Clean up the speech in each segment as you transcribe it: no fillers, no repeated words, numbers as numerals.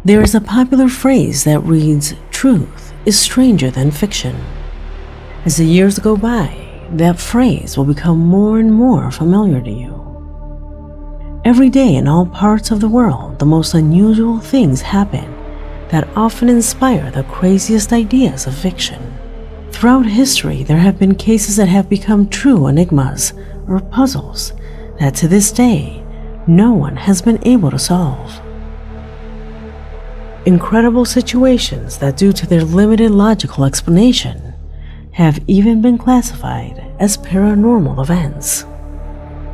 There is a popular phrase that reads, "Truth is stranger than fiction." As the years go by, that phrase will become more and more familiar to you. Every day in all parts of the world, the most unusual things happen that often inspire the craziest ideas of fiction. Throughout history, there have been cases that have become true enigmas or puzzles that to this day, no one has been able to solve. Incredible situations that, due to their limited logical explanation, have even been classified as paranormal events.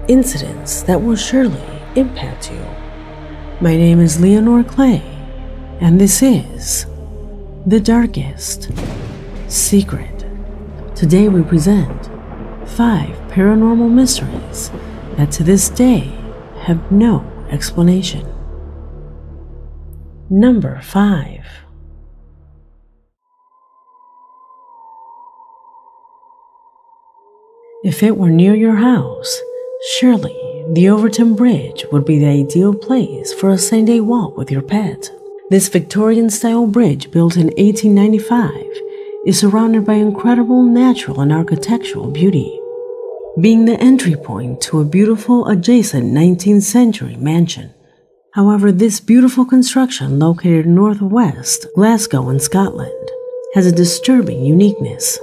Incidents that will surely impact you. My name is Leonore Clay, and this is The Darkest Secret. Today we present 5 paranormal mysteries that to this day have no explanation. Number 5. If it were near your house, surely the Overton Bridge would be the ideal place for a Sunday walk with your pet. This Victorian-style bridge, built in 1895, is surrounded by incredible natural and architectural beauty, being the entry point to a beautiful adjacent 19th century mansion. However, this beautiful construction, located northwest Glasgow in Scotland, has a disturbing uniqueness.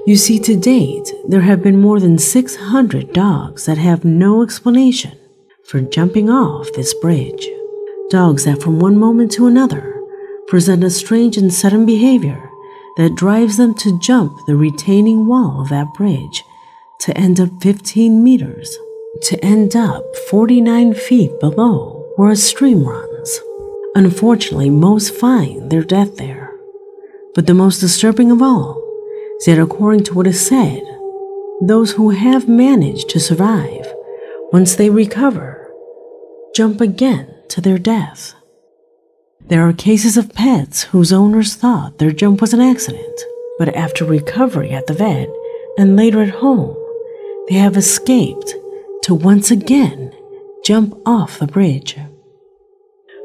You see, to date, there have been more than 600 dogs that have no explanation for jumping off this bridge. Dogs that from one moment to another present a strange and sudden behavior that drives them to jump the retaining wall of that bridge to end up 15 meters, to end up 49 feet below where a stream runs. Unfortunately, most find their death there. But the most disturbing of all is that, according to what is said, those who have managed to survive, once they recover, jump again to their death. There are cases of pets whose owners thought their jump was an accident, but after recovery at the vet and later at home, they have escaped to once again jump off the bridge.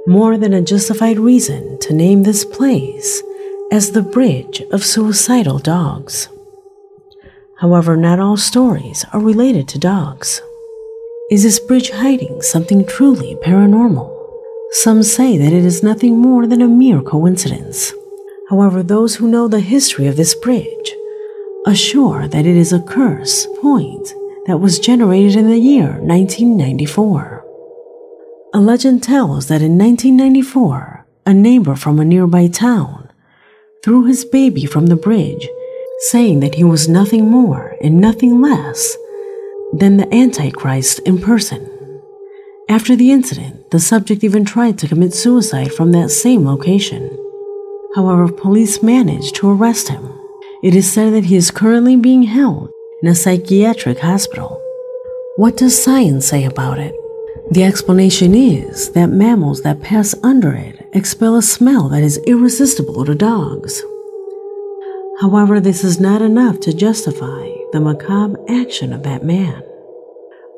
More than a justified reason to name this place as the Bridge of Suicidal Dogs. However, not all stories are related to dogs. Is this bridge hiding something truly paranormal? Some say that it is nothing more than a mere coincidence. However, those who know the history of this bridge assure that it is a curse point that was generated in the year 1994. A legend tells that in 1994, a neighbor from a nearby town threw his baby from the bridge, saying that he was nothing more and nothing less than the Antichrist in person. After the incident, the subject even tried to commit suicide from that same location. However, police managed to arrest him. It is said that he is currently being held in a psychiatric hospital. What does science say about it? The explanation is that mammals that pass under it expel a smell that is irresistible to dogs. However, this is not enough to justify the macabre action of that man.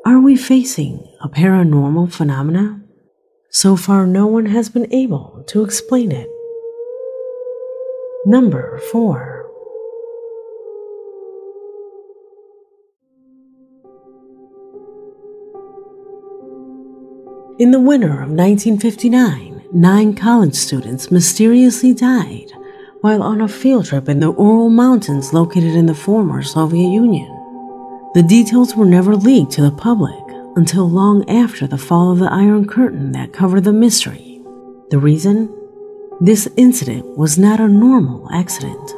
Are we facing a paranormal phenomena? So far, no one has been able to explain it. Number 4. In the winter of 1959, 9 college students mysteriously died while on a field trip in the Ural Mountains located in the former Soviet Union. The details were never leaked to the public until long after the fall of the Iron Curtain that covered the mystery. The reason? This incident was not a normal accident.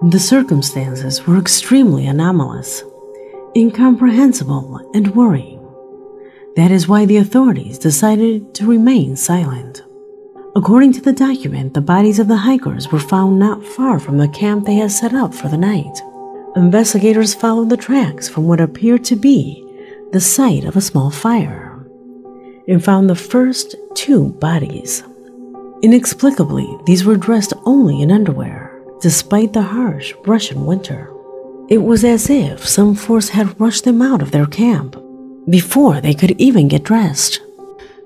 The circumstances were extremely anomalous, incomprehensible, and worrying. That is why the authorities decided to remain silent. According to the document, the bodies of the hikers were found not far from the camp they had set up for the night. Investigators followed the tracks from what appeared to be the site of a small fire and found the first 2 bodies. Inexplicably, these were dressed only in underwear, despite the harsh Russian winter. It was as if some force had rushed them out of their camp before they could even get dressed.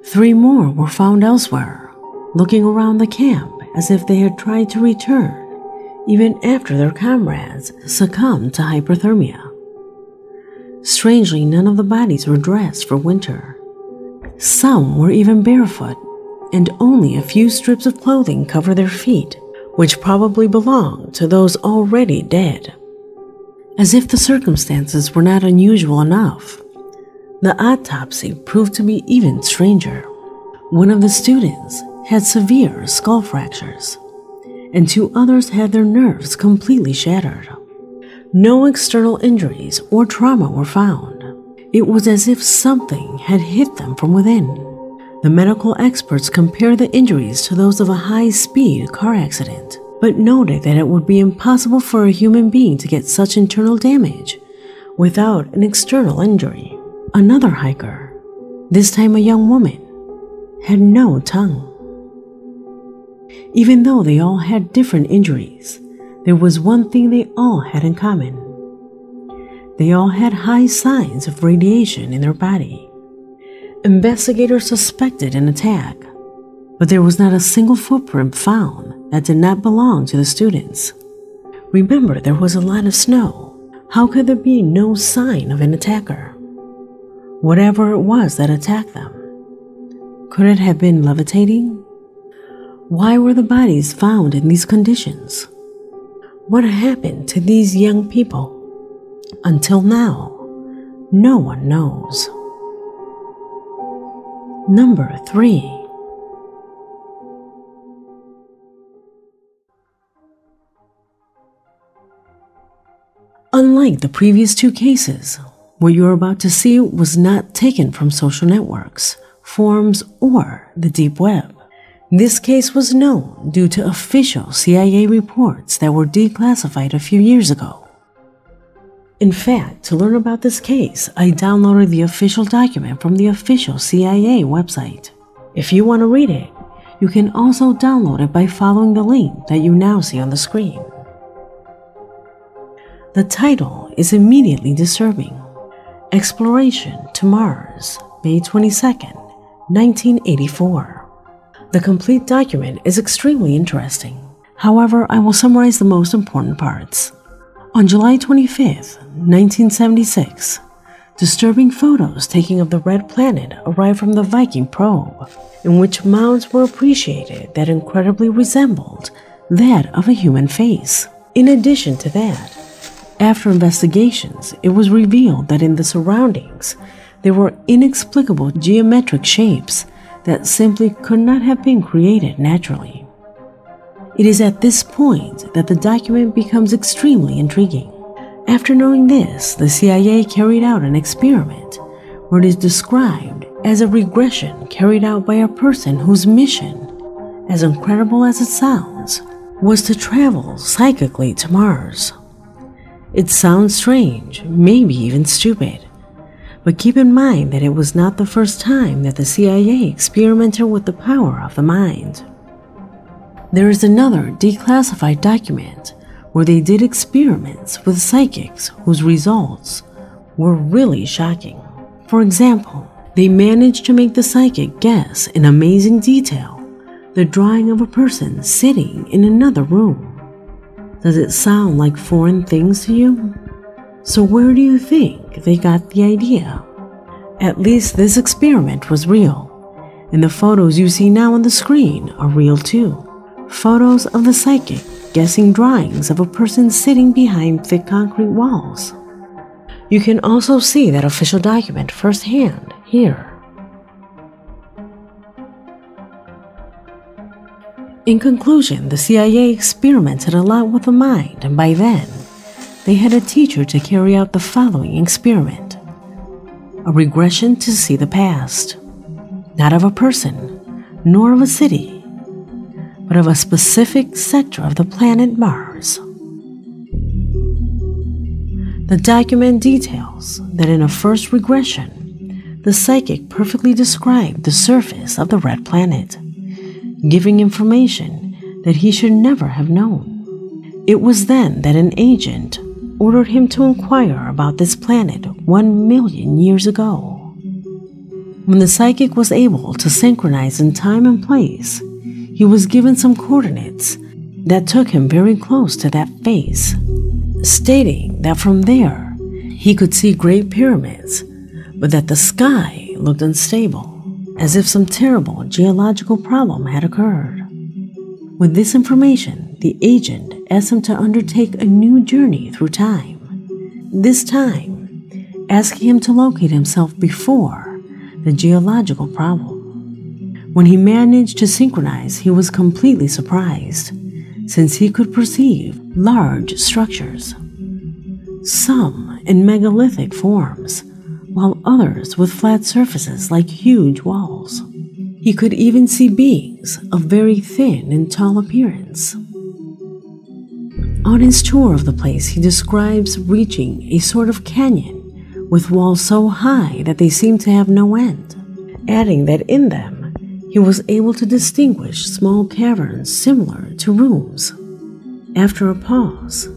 3 more were found elsewhere, looking around the camp as if they had tried to return even after their comrades succumbed to hypothermia. Strangely, none of the bodies were dressed for winter. Some were even barefoot, and only a few strips of clothing covered their feet, which probably belonged to those already dead. As if the circumstances were not unusual enough, the autopsy proved to be even stranger. One of the students had severe skull fractures, and 2 others had their nerves completely shattered. No external injuries or trauma were found. It was as if something had hit them from within. The medical experts compared the injuries to those of a high-speed car accident, but noted that it would be impossible for a human being to get such internal damage without an external injury. Another hiker, this time a young woman, had no tongue. Even though they all had different injuries, there was one thing they all had in common. They all had high signs of radiation in their body. Investigators suspected an attack, but there was not a single footprint found that did not belong to the students. Remember, there was a lot of snow. How could there be no sign of an attacker? Whatever it was that attacked them, could it have been levitating? Why were the bodies found in these conditions? What happened to these young people? Until now, no one knows. Number 3. Unlike the previous 2 cases, what you're about to see was not taken from social networks, forums, or the deep web. This case was known due to official CIA reports that were declassified a few years ago. In fact, to learn about this case, I downloaded the official document from the official CIA website. If you want to read it, you can also download it by following the link that you now see on the screen. The title is immediately disturbing. Exploration to Mars, May 22nd, 1984. The complete document is extremely interesting. However, I will summarize the most important parts. On July 25th, 1976, disturbing photos taken of the red planet arrived from the Viking probe, in which mounds were appreciated that incredibly resembled that of a human face. In addition to that, after investigations, it was revealed that in the surroundings, there were inexplicable geometric shapes that simply could not have been created naturally. It is at this point that the document becomes extremely intriguing. After knowing this, the CIA carried out an experiment where it is described as a regression carried out by a person whose mission, as incredible as it sounds, was to travel psychically to Mars. It sounds strange, maybe even stupid, but keep in mind that it was not the first time that the CIA experimented with the power of the mind. There is another declassified document where they did experiments with psychics whose results were really shocking. For example, they managed to make the psychic guess in amazing detail the drawing of a person sitting in another room. Does it sound like foreign things to you? So where do you think they got the idea? At least this experiment was real, and the photos you see now on the screen are real too. Photos of the psychic guessing drawings of a person sitting behind thick concrete walls. You can also see that official document firsthand here. In conclusion, the CIA experimented a lot with the mind, and by then, they had a teacher to carry out the following experiment: a regression to see the past, not of a person, nor of a city, but of a specific sector of the planet Mars. The document details that in a first regression, the psychic perfectly described the surface of the red planet, giving information that he should never have known. It was then that an agent ordered him to inquire about this planet 1 million years ago. When the psychic was able to synchronize in time and place, he was given some coordinates that took him very close to that face, stating that from there he could see Great Pyramids, but that the sky looked unstable, as if some terrible geological problem had occurred. With this information, the agent asked him to undertake a new journey through time, this time asking him to locate himself before the geological problem. When he managed to synchronize, he was completely surprised, since he could perceive large structures, some in megalithic forms, while others with flat surfaces like huge walls. He could even see beings of very thin and tall appearance. On his tour of the place, he describes reaching a sort of canyon with walls so high that they seemed to have no end, adding that in them he was able to distinguish small caverns similar to rooms. After a pause,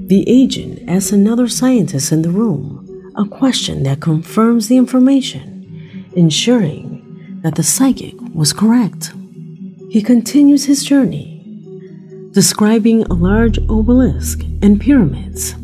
the agent asks another scientist in the room a question that confirms the information, ensuring that the psychic was correct. He continues his journey, describing a large obelisk and pyramids.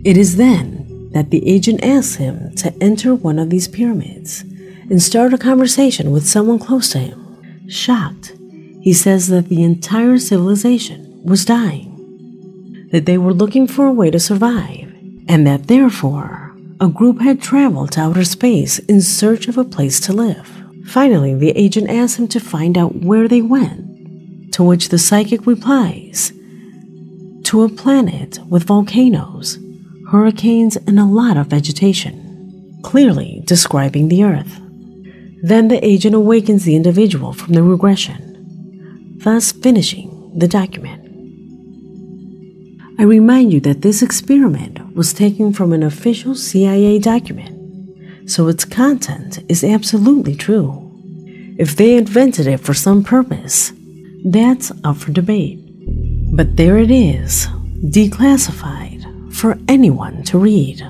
It is then that the agent asks him to enter one of these pyramids and start a conversation with someone close to him. Shocked, he says that the entire civilization was dying, that they were looking for a way to survive, and that therefore a group had traveled to outer space in search of a place to live. Finally, the agent asks him to find out where they went, to which the psychic replies, to a planet with volcanoes, hurricanes, and a lot of vegetation, clearly describing the Earth. Then the agent awakens the individual from the regression, thus finishing the document. I remind you that this experiment was taken from an official CIA document, so its content is absolutely true. If they invented it for some purpose, that's up for debate. But there it is, declassified for anyone to read.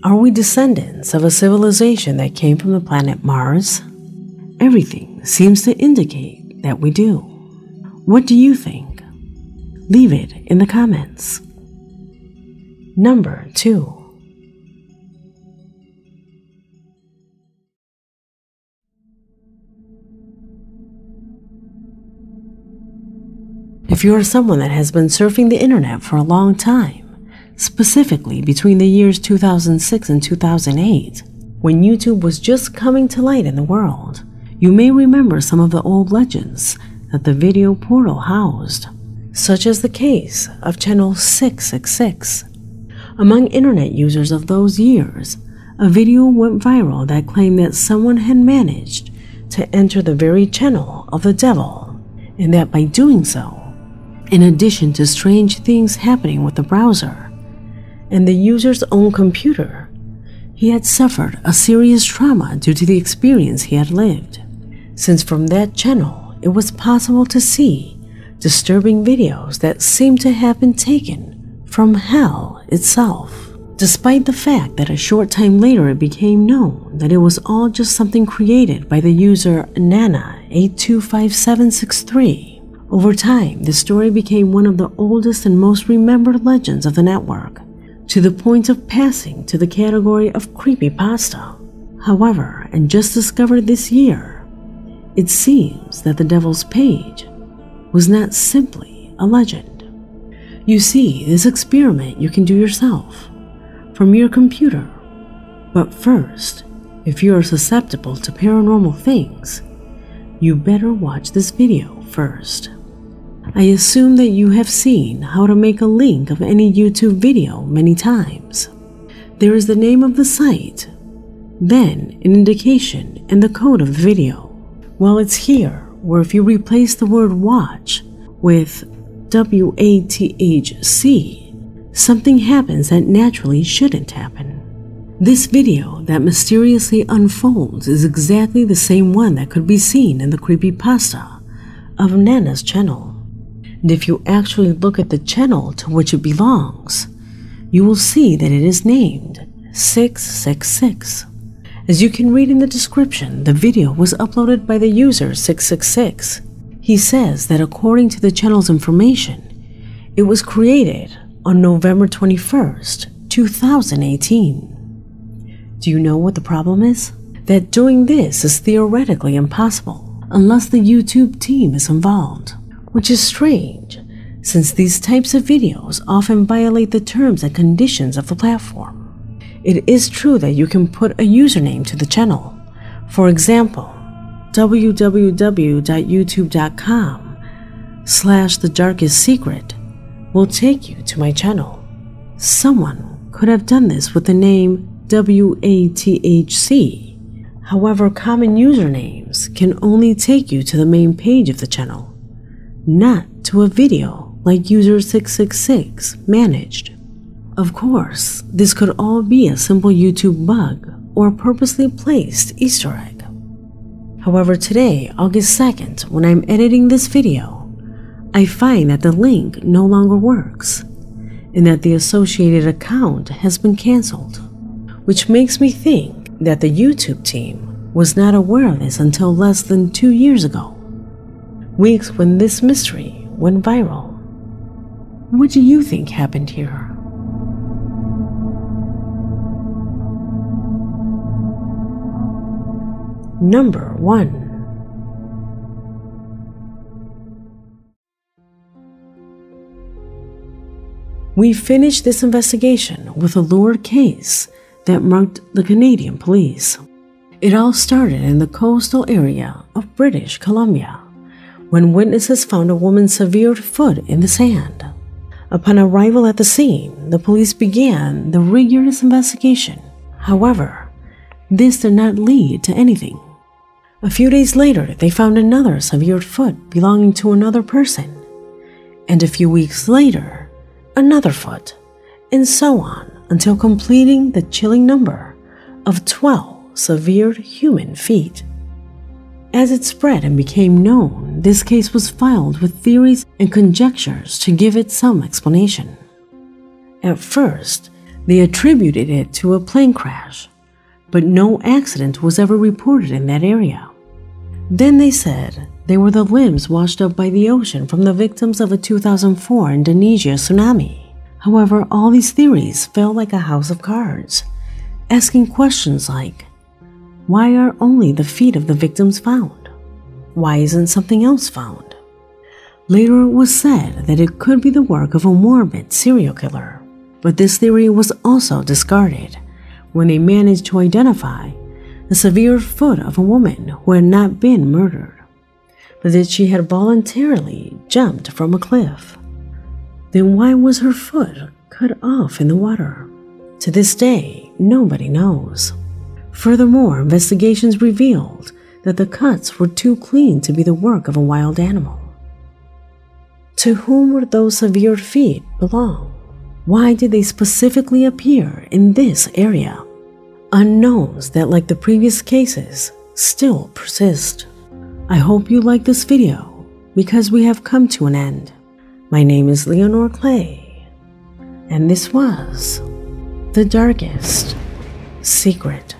Are we descendants of a civilization that came from the planet Mars? Everything seems to indicate that we do. What do you think? Leave it in the comments. Number 2. If you are someone that has been surfing the internet for a long time, specifically between the years 2006 and 2008, when YouTube was just coming to light in the world, you may remember some of the old legends that the video portal housed, such as the case of channel 666. Among internet users of those years, a video went viral that claimed that someone had managed to enter the very channel of the devil, and that by doing so, in addition to strange things happening with the browser and the user's own computer, he had suffered a serious trauma due to the experience he had lived, since from that channel it was possible to see disturbing videos that seemed to have been taken from hell itself, despite the fact that a short time later it became known that it was all just something created by the user Nana825763. Over time, the story became one of the oldest and most remembered legends of the network, to the point of passing to the category of creepypasta. However, and just discovered this year, it seems that the Devil's Page was not simply a legend. You see, this experiment you can do yourself, from your computer. But first, if you are susceptible to paranormal things, you better watch this video first. I assume that you have seen how to make a link of any YouTube video many times. There is the name of the site, then an indication and the code of the video. Well, it's here where if you replace the word watch with WATHC, something happens that naturally shouldn't happen. This video that mysteriously unfolds is exactly the same one that could be seen in the creepypasta of Nana's channel. And if you actually look at the channel to which it belongs, you will see that it is named 666. As you can read in the description, the video was uploaded by the user 666. He says that according to the channel's information, it was created on November 21st, 2018. Do you know what the problem is? That doing this is theoretically impossible unless the YouTube team is involved, which is strange since these types of videos often violate the terms and conditions of the platform. It is true that you can put a username to the channel. For example, www.youtube.com/thedarkestsecret will take you to my channel. Someone could have done this with the name WATHC. However, common usernames can only take you to the main page of the channel, not to a video like user666 managed. Of course, this could all be a simple YouTube bug or purposely placed Easter egg. However, today, August 2nd, when I'm editing this video, I find that the link no longer works and that the associated account has been canceled, which makes me think that the YouTube team was not aware of this until less than 2 years ago, weeks when this mystery went viral. What do you think happened here? Number 1. We finished this investigation with a lurid case that marked the Canadian police. It all started in the coastal area of British Columbia, when witnesses found a woman's severed foot in the sand. Upon arrival at the scene, the police began the rigorous investigation. However, this did not lead to anything. A few days later, they found another severed foot belonging to another person, and a few weeks later, another foot, and so on until completing the chilling number of 12 severed human feet. As it spread and became known, this case was filed with theories and conjectures to give it some explanation. At first, they attributed it to a plane crash, but no accident was ever reported in that area. Then they said they were the limbs washed up by the ocean from the victims of a 2004 Indonesia tsunami. However, all these theories fell like a house of cards, asking questions like, why are only the feet of the victims found? Why isn't something else found? Later it was said that it could be the work of a morbid serial killer, but this theory was also discarded when they managed to identify the severed foot of a woman who had not been murdered, but that she had voluntarily jumped from a cliff. Then why was her foot cut off in the water? To this day, nobody knows. Furthermore, investigations revealed that the cuts were too clean to be the work of a wild animal. To whom would those severed feet belong? Why did they specifically appear in this area? Unknowns that, like the previous cases, still persist. I hope you like this video because we have come to an end. My name is Leonore Clay, and this was The Darkest Secret.